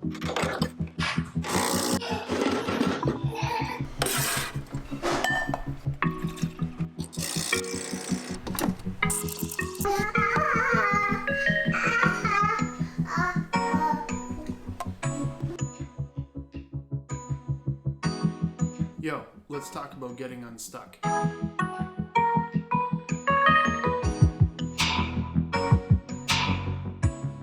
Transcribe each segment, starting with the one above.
Yo, let's talk about getting unstuck.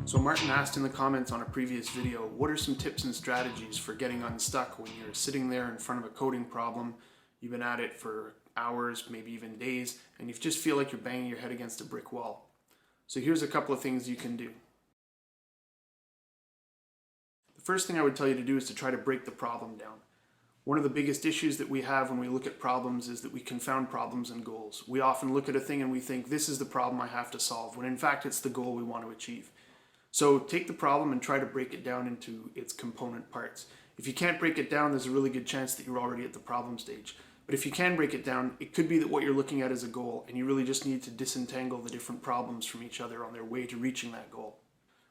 So Martin asked in the comments on a previous video, what are some tips and strategies for getting unstuck when you're sitting there in front of a coding problem, you've been at it for hours, maybe even days, and you just feel like you're banging your head against a brick wall. So here's a couple of things you can do. The first thing I would tell you to do is to try to break the problem down. One of the biggest issues that we have when we look at problems is that we confound problems and goals. We often look at a thing and we think, this is the problem I have to solve, when in fact it's the goal we want to achieve. So take the problem and try to break it down into its component parts. If you can't break it down, there's a really good chance that you're already at the problem stage. But if you can break it down, it could be that what you're looking at is a goal, and you really just need to disentangle the different problems from each other on their way to reaching that goal.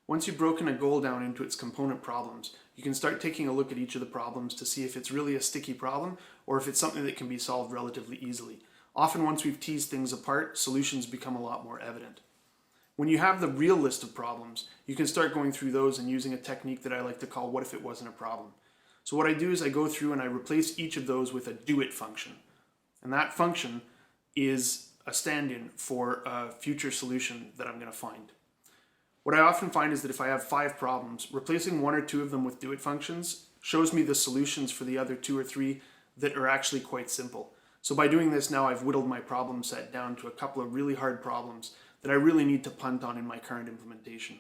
Once you've broken a goal down into its component problems, you can start taking a look at each of the problems to see if it's really a sticky problem or if it's something that can be solved relatively easily. Often once we've teased things apart, solutions become a lot more evident. When you have the real list of problems, you can start going through those and using a technique that I like to call what if it wasn't a problem. So what I do is I go through and I replace each of those with a do it function. And that function is a stand-in for a future solution that I'm going to find. What I often find is that if I have 5 problems, replacing 1 or 2 of them with do it functions shows me the solutions for the other 2 or 3 that are actually quite simple. So by doing this now, I've whittled my problem set down to a couple of really hard problems that I really need to punt on in my current implementation.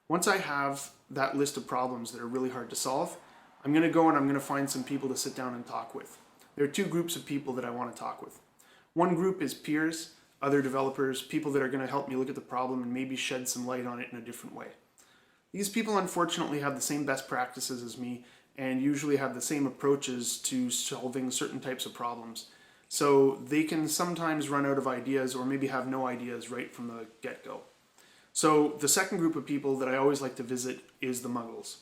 Once I have that list of problems that are really hard to solve, I'm going to go and I'm going to find some people to sit down and talk with. There are 2 groups of people that I want to talk with. One group is peers, other developers, people that are going to help me look at the problem and maybe shed some light on it in a different way. These people unfortunately have the same best practices as me and usually have the same approaches to solving certain types of problems. So they can sometimes run out of ideas or maybe have no ideas right from the get-go. So the second group of people that I always like to visit is the muggles.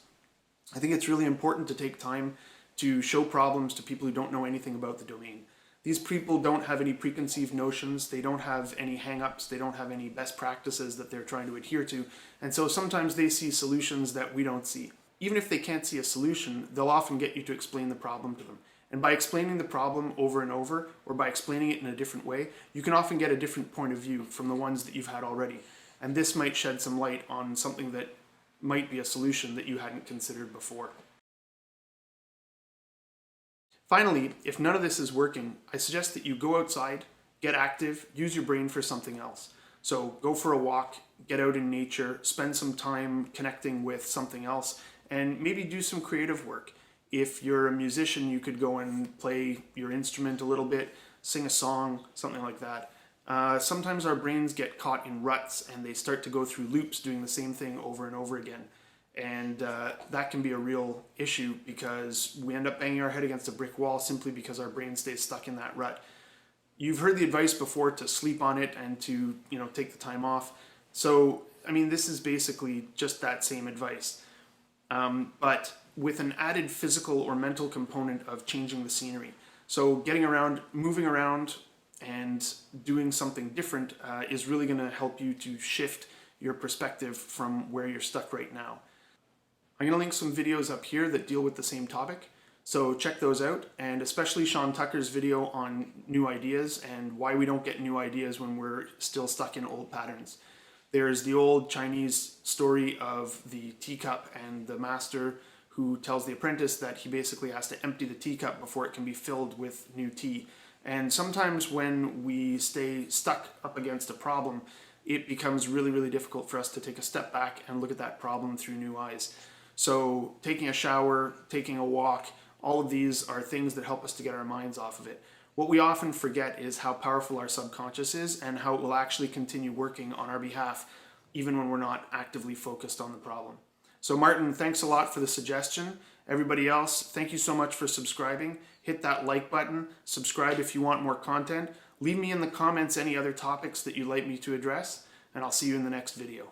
I think it's really important to take time to show problems to people who don't know anything about the domain. These people don't have any preconceived notions, they don't have any hang-ups, they don't have any best practices that they're trying to adhere to, and so sometimes they see solutions that we don't see. Even if they can't see a solution, they'll often get you to explain the problem to them. And by explaining the problem over and over, or by explaining it in a different way, you can often get a different point of view from the ones that you've had already. And this might shed some light on something that might be a solution that you hadn't considered before. Finally, if none of this is working, I suggest that you go outside, get active, use your brain for something else. So go for a walk, get out in nature, spend some time connecting with something else, and maybe do some creative work. If you're a musician, you could go and play your instrument a little bit, sing a song, something like that. Sometimes our brains get caught in ruts and they start to go through loops doing the same thing over and over again. And that can be a real issue because we end up banging our head against a brick wall simply because our brain stays stuck in that rut. You've heard the advice before to sleep on it and to, take the time off. So, this is basically just that same advice. But with an added physical or mental component of changing the scenery. So getting around, moving around, and doing something different is really going to help you to shift your perspective from where you're stuck right now. I'm going to link some videos up here that deal with the same topic, so check those out, and especially Sean Tucker's video on new ideas and why we don't get new ideas when we're still stuck in old patterns. There's the old Chinese story of the teacup and the master who tells the apprentice that he basically has to empty the teacup before it can be filled with new tea. And sometimes when we stay stuck up against a problem, it becomes really, really difficult for us to take a step back and look at that problem through new eyes. So taking a shower, taking a walk, all of these are things that help us to get our minds off of it. What we often forget is how powerful our subconscious is and how it will actually continue working on our behalf even when we're not actively focused on the problem. So Martin, thanks a lot for the suggestion. Everybody else, thank you so much for subscribing. Hit that like button, subscribe if you want more content. Leave me in the comments any other topics that you'd like me to address, and I'll see you in the next video.